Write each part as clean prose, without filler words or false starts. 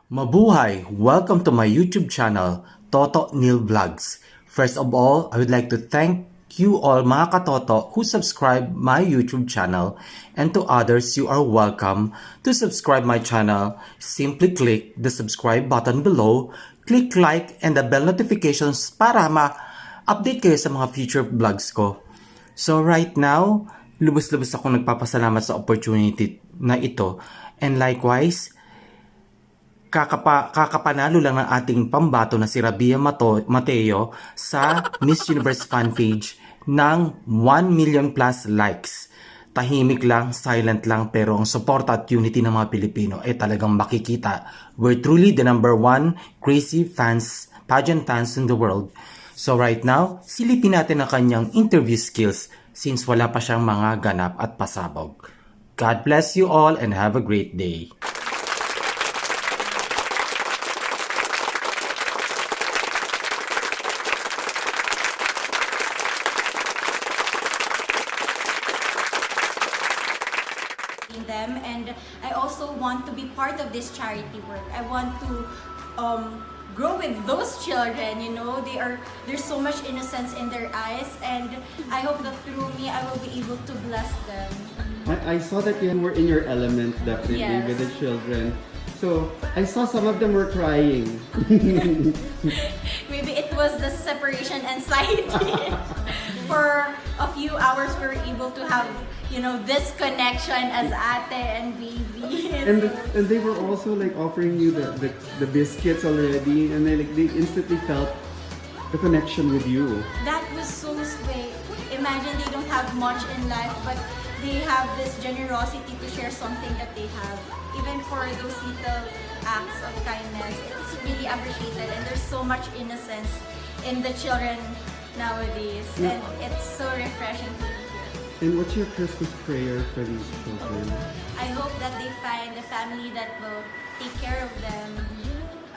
Mabuhay! Welcome to my YouTube channel, Toto Neil Vlogs. First of all, I would like to thank you all mga katoto who subscribe my YouTube channel, and to others, you are welcome to subscribe my channel. Simply click the subscribe button below, click like and the bell notifications para ma-update kayo sa mga future vlogs ko. So right now, lubos-lubos ako nagpapasalamat sa opportunity na ito, and likewise, kakapanalo lang ng ating pambato na si Rabiya Mateo sa Miss Universe fan page ng 1 million plus likes. Tahimik lang, silent lang, pero ang support at unity ng mga Pilipino ay talagang makikita. We're truly the #1 crazy fans, pageant fans in the world. So right now, silipin natin ang kanyang interview skills since wala pa siyang mga ganap at pasabog. God bless you all and have a great day. Them, and I also want to be part of this charity work. I want to grow with those children. You know, there's so much innocence in their eyes, and I hope that through me I will be able to bless them. I saw that you were in your element, definitely, Yes. with the children. So I saw some of them were crying. Maybe it was the separation anxiety. For a few hours we were able to have, you know, this connection as ate and baby. And they were also like offering you the biscuits already, and they instantly felt the connection with you. That was so sweet. Imagine they don't have much in life, but they have this generosity to share something that they have. Even for those little acts of kindness, it's really appreciated, and there's so much innocence in the children nowadays, and it's so refreshing to be here. And what's your Christmas prayer for these children? I hope that they find a family that will take care of them,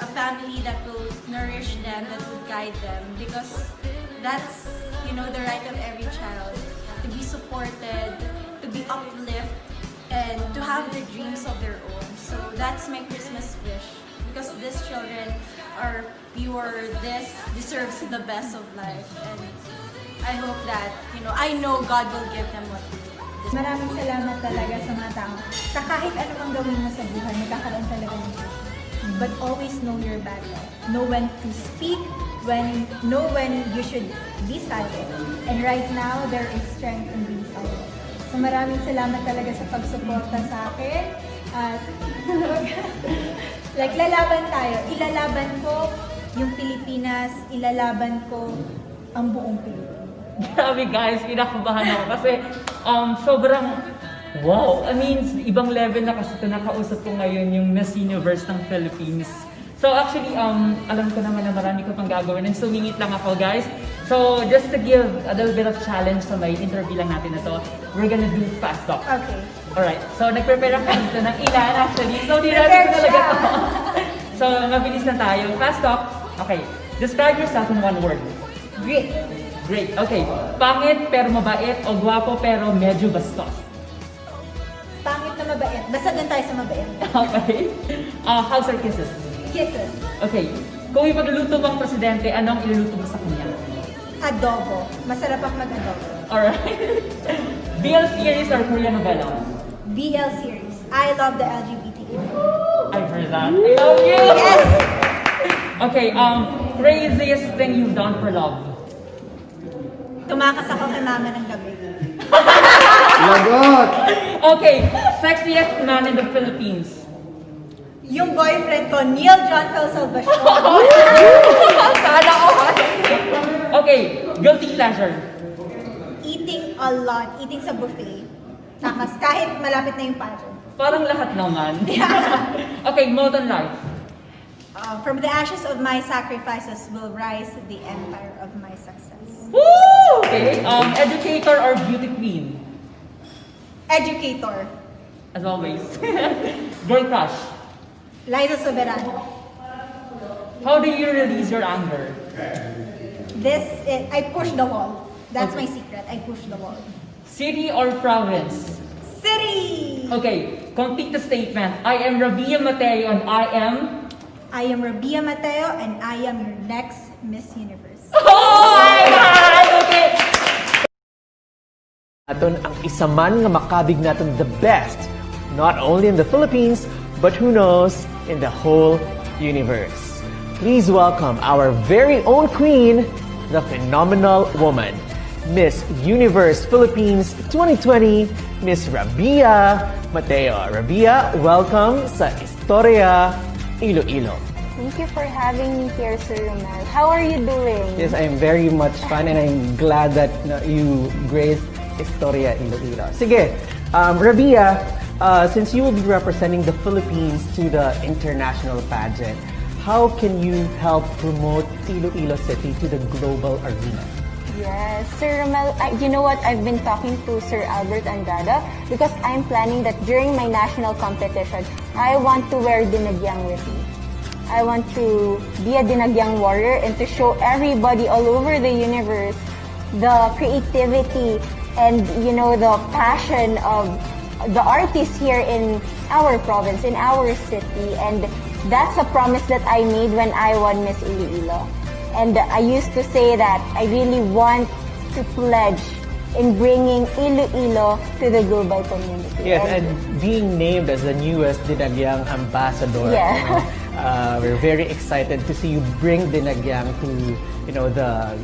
a family that will nourish them, that will guide them, because that's, you know, the right of every child, to be supported, to be uplifted, and to have the dreams of their own. So that's my Christmas wish, because these children are pure, this deserves the best of life, and I hope that, you know, I know God will give them what they deserve. Maraming salamat talaga sa mga tao. Sa kahit ano mang gawin mo sa buhay, magkakaroon talaga ng vision. But always know your battle. Know when to speak, know when you should be silent. And right now, there is strength in being silent. So maraming salamat talaga sa pagsuporta sa akin. At like, lalaban tayo. Ilalaban ko yung Pilipinas, ilalaban ko ang buong Pilipinas. Grabe guys, kinakabahan ako kasi sobrang wow. I mean, ibang level na kasi ito, nakausap ko ngayon yung Miss Universe ng Philippines. So actually, alam ko naman na marami ko pang gagawin and sumingit lang ako guys. So just to give a little bit of challenge sa may interview lang natin na to, we're gonna do fast talk. Okay. Alright, so nag-prepare ako dito ng ilan actually. So di natin ko talaga to. So mabilis na tayo. Fast talk. Okay, describe yourself in one word. Great. Great. Okay. Pangit pero mabait o gwapo pero medyo bastos? Pangit na mabait. Basta doon tayo sa mabait. Okay. Hugs or kisses? Kisses. Okay. Kung ipagluluto mo ang presidente, anong iluluto mo sa kanya? Adobo. Masarap ako mag-adobo. Alright. BL series or Korean novela? BL series. I love the LGBTQ. I've heard that. I love you! Yes! Okay. Craziest thing you've done for love? Tumakas ako kay mama ng gabi. Lagot! Okay. Sexiest man in the Philippines? Yung boyfriend ko, Neil John Salvation. Sana all. Okay. Guilty pleasure? Eating a lot. Eating sa buffet. Takas. Kahit malapit na yung pageant. Parang lahat naman. Okay. Molten life? From the ashes of my sacrifices will rise the empire of my success. Woo! Okay. Educator or beauty queen? Educator. As always. Girl crush? Liza Soberano. How do you release your anger? I push the wall. That's my secret. I push the wall. City or province? City! Okay, complete the statement. I am Rabiya Mateo and I am I am Rabiya Mateo and I am your next Miss Universe. Oh my God! Okay. Naton ang isa man nga makabig naton the best, not only in the Philippines, but who knows, in the whole universe. Please welcome our very own queen, the phenomenal woman, Miss Universe Philippines 2020, Miss Rabiya Mateo. Rabiya, welcome sa Istorya Iloilo. Thank you for having me here, Sir Romel. How are you doing? Yes, I'm very much fun and I'm glad that you graced Istorya Iloilo. Sige, Rabiya, since you will be representing the Philippines to the international pageant, how can you help promote Iloilo City to the global arena? Yes, Sir Romel, you know what? I've been talking to Sir Albert Andrada because I'm planning that during my national competition, I want to wear dinagyang with me. I want to be a dinagyang warrior and to show everybody all over the universe the creativity and, you know, the passion of the artists here in our province, in our city. And that's a promise that I made when I won Miss Iloilo. And I used to say that I really want to pledge in bringing Iloilo to the global community. Yes, and being named as the newest Dinagyang ambassador. Yeah. You know, we're very excited to see you bring Dinagyang to, you know, the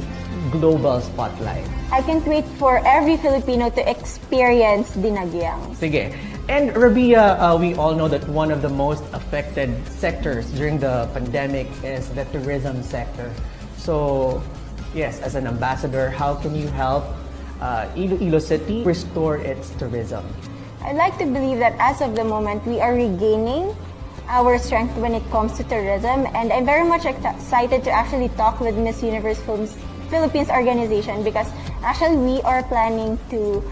global spotlight. I can't wait for every Filipino to experience Dinagyang. Sige. And Rabiya, we all know that one of the most affected sectors during the pandemic is the tourism sector. So, yes, as an ambassador, how can you help Iloilo City restore its tourism? I'd like to believe that as of the moment, we are regaining our strength when it comes to tourism, and I'm very much excited to actually talk with Miss Universe Philippines organization because actually we are planning to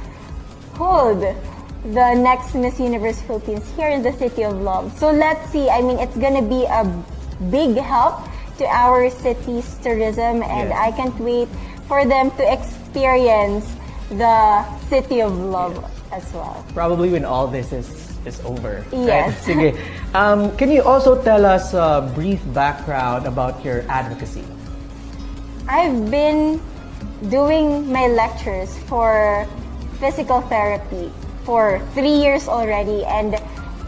hold the next Miss Universe Philippines here in the City of Love. So let's see, I mean, it's gonna be a big help to our city's tourism, and Yes. I can't wait for them to experience the City of Love as well. Probably when all this is over. Yes. Right? Sige. Can you also tell us a brief background about your advocacy? I've been doing my lectures for physical therapy for 3 years already, and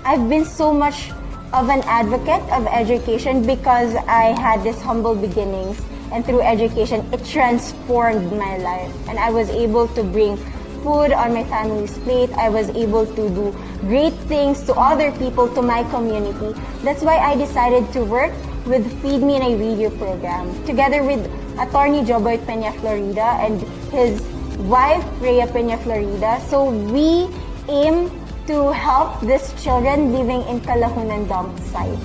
I've been so much of an advocate of education because I had this humble beginnings, and through education it transformed my life, and I was able to bring food on my family's plate. I was able to do great things to other people, to my community. That's why I decided to work with Feed Me and I Read You program together with Attorney Joboy Peña Florida and his wife Rhea Peña Florida. So we aim to help these children living in Kalahunan dump site.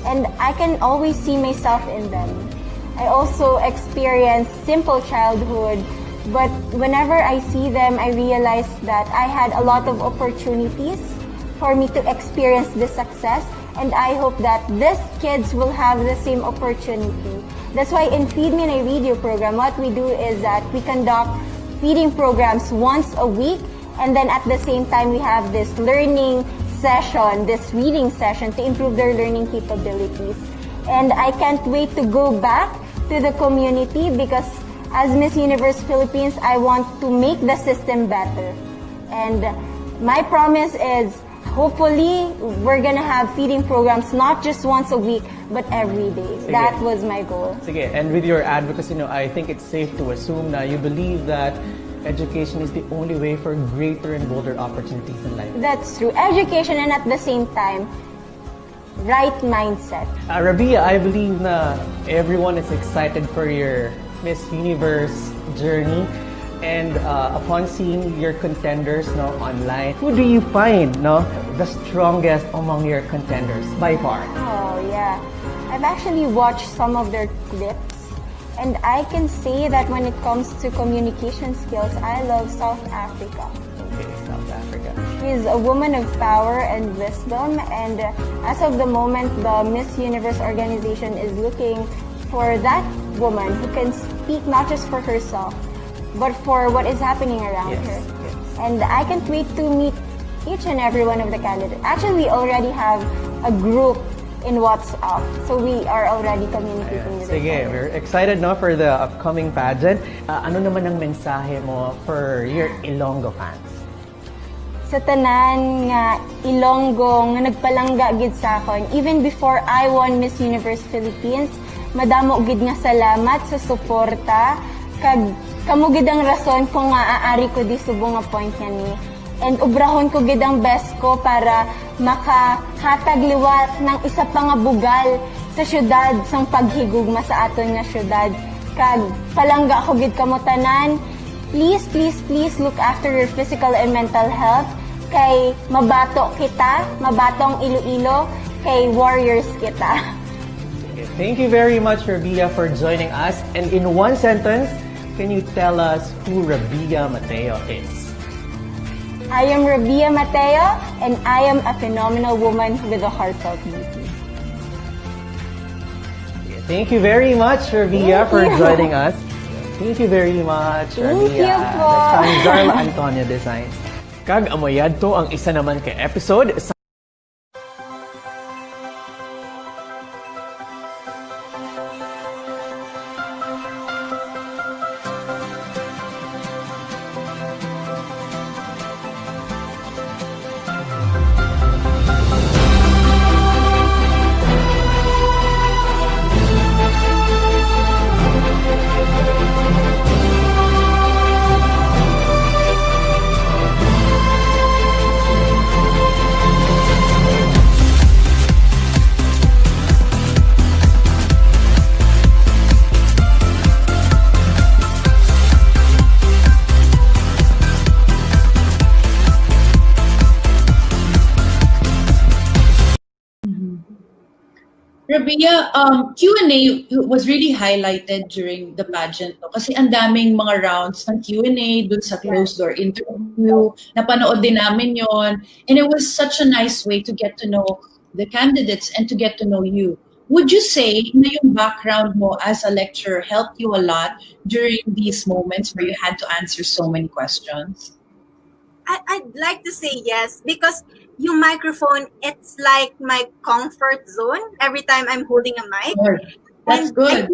And I can always see myself in them. I also experienced simple childhood, but whenever I see them, I realize that I had a lot of opportunities for me to experience this success, and I hope that these kids will have the same opportunity. That's why in Feed Me and I Read You program, what we do is that we conduct feeding programs once a week, and then at the same time we have this learning session, this reading session to improve their learning capabilities. And I can't wait to go back to the community because as Miss Universe Philippines, I want to make the system better. And my promise is hopefully we're gonna have feeding programs not just once a week, but every day. Sige. That was my goal. Sige, and with your advocacy, you know, I think it's safe to assume that you believe that education is the only way for greater and bolder opportunities in life. That's true. Education and at the same time, right mindset. Rabiya, I believe na everyone is excited for your Miss Universe journey. And upon seeing your contenders no, online, who do you find no, the strongest among your contenders by far? Oh, yeah. I've actually watched some of their clips, and I can say that when it comes to communication skills, I love South Africa. Okay, South Africa. She's a woman of power and wisdom, and as of the moment, the Miss Universe organization is looking for that woman who can speak not just for herself, but for what is happening around Yes, her. yes. And I can't wait to meet each and every one of the candidates. Actually, we already have a group in WhatsApp. So we are already communicating with each Sige, other. we're excited no for the upcoming pageant. Ano naman ang mensahe mo for your Ilonggo fans? Sa tanan nga Ilonggo nga nagpalangga gid sa akon, even before I won Miss Universe Philippines, madamo gid nga salamat sa suporta kag kamo gid ang rason kung nga aari ko di subong nga point nga ni. And ubrahon ko gid ang best ko para makahatag liwat ng isa pa nga bugal sa syudad sang paghigugma sa aton nga syudad. Kag palangga ko gid kamo tanan. Please, please, please look after your physical and mental health. Kay mabato kita, mabatong Iloilo, kay warriors kita. Thank you very much, Rabiya, for joining us. And in one sentence, can you tell us who Rabiya Mateo is? I am Rabiya Mateo, and I am a phenomenal woman with a heartfelt beauty. Thank you very much, Rabiya, Thank for you. joining us. Thank you very much, Thank Rabiya. you po. That's ang Jarla Antonio Design. Kag amoyad to ang isa naman ka episode sa Rabiya, Q&A was really highlighted during the pageant. No? Kasi ang daming mga rounds ng Q&A dun sa closed door interview. Napanood din namin yon. And it was such a nice way to get to know the candidates and to get to know you. Would you say na yung background mo as a lecturer helped you a lot during these moments where you had to answer so many questions? I'd like to say yes, because yung microphone, it's like my comfort zone every time I'm holding a mic. Sure. That's And good.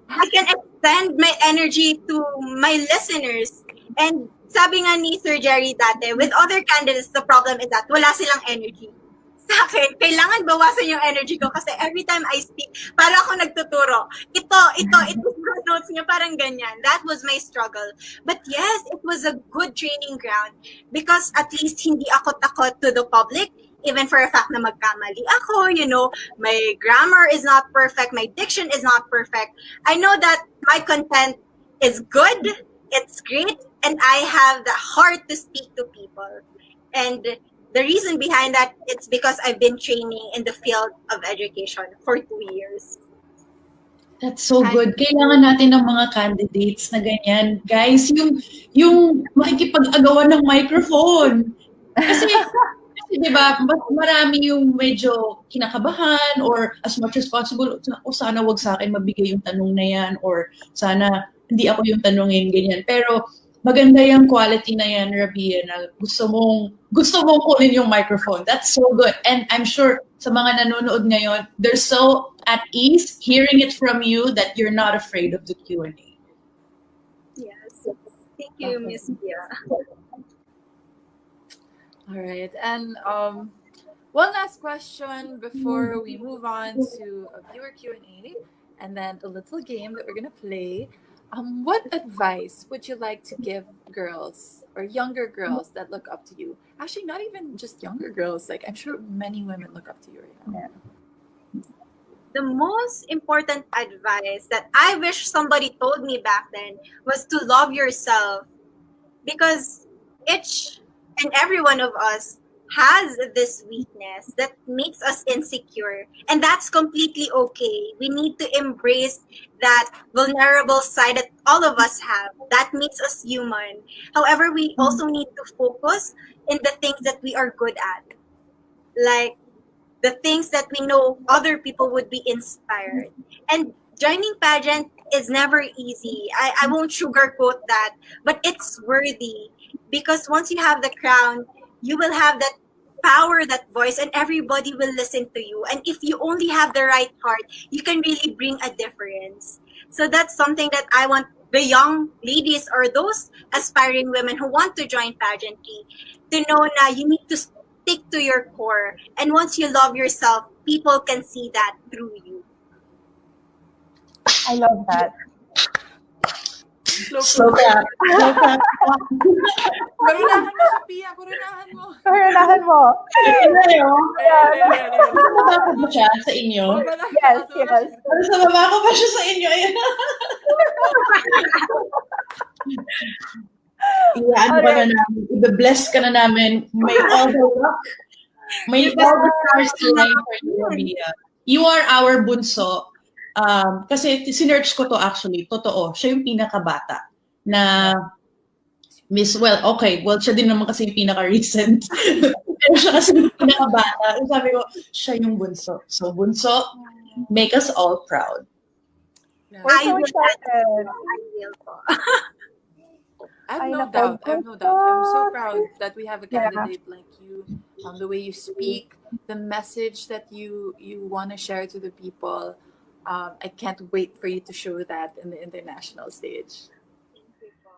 I can extend my energy to my listeners. And sabi nga ni Sir Jerry dati, with other candidates, the problem is that wala silang energy. Sa akin, kailangan bawasan yung energy ko kasi every time I speak, para ako nagtuturo. Ito yung notes niya, parang ganyan. That was my struggle. But yes, it was a good training ground because at least hindi ako takot to the public, even for a fact na magkamali ako, my grammar is not perfect, my diction is not perfect. I know that my content is good, it's great, and I have the heart to speak to people. And the reason behind that, it's because I've been training in the field of education for 2 years. That's so good. Kailangan natin ng mga candidates na ganyan. Guys, yung makikipag-agawan ng microphone. Kasi di ba, marami yung medyo kinakabahan or as much as possible, sana wag sa akin mabigay yung tanong na yan or sana hindi ako yung tanongin, ganyan. Pero maganda yung quality na yan, Rabiya, na gusto mong kunin yung microphone. That's so good. And I'm sure sa mga nanonood ngayon, they're so at ease hearing it from you that you're not afraid of the Q&A. Yes. Thank you, Miss Pia. All right. And one last question before we move on to a viewer Q&A and then a little game that we're going to play. What advice would you like to give girls or younger girls that look up to you? Actually, not even just younger girls. Like, I'm sure many women look up to you right now. The most important advice that I wish somebody told me back then was to love yourself, because each and every one of us has this weakness that makes us insecure, and that's completely okay. We need to embrace that vulnerable side that all of us have. That makes us human. However, we also need to focus in the things that we are good at, like the things that we know other people would be inspired. And joining pageant is never easy. I won't sugarcoat that, but it's worthy, because once you have the crown, you will have that power that voice and everybody will listen to you. And if you only have the right heart, you can really bring a difference. So that's something that I want the young ladies or those aspiring women who want to join pageantry to know na you need to stick to your core. And once you love yourself, people can see that through you. I love that. Slow clap. Slow clap. Kurunahan mo siya, Pia. Kurunahan mo. Karanahan mo. Nababa ko ba siya sa inyo? Yes, yes. Ano sa baba ko ba siya sa inyo? Ayan. Iyan ba na namin? I-bless ka na namin. May all the luck. May all the stars align for you, Rabiya. You are our bunso. Kasi sinerch ko to actually. Totoo. Siya yung pinakabata na Miss, well, siya din naman kasi yung pinaka-recent. Pero siya kasi yung pinakabata. Sabi ko, siya yung bunso. So, bunso, make us all proud. I so will. excited. I will po. I have no doubt. I'm so proud that we have a candidate like you. The way you speak, the message that you want to share to the people. I can't wait for you to show that in the international stage. Thank you po.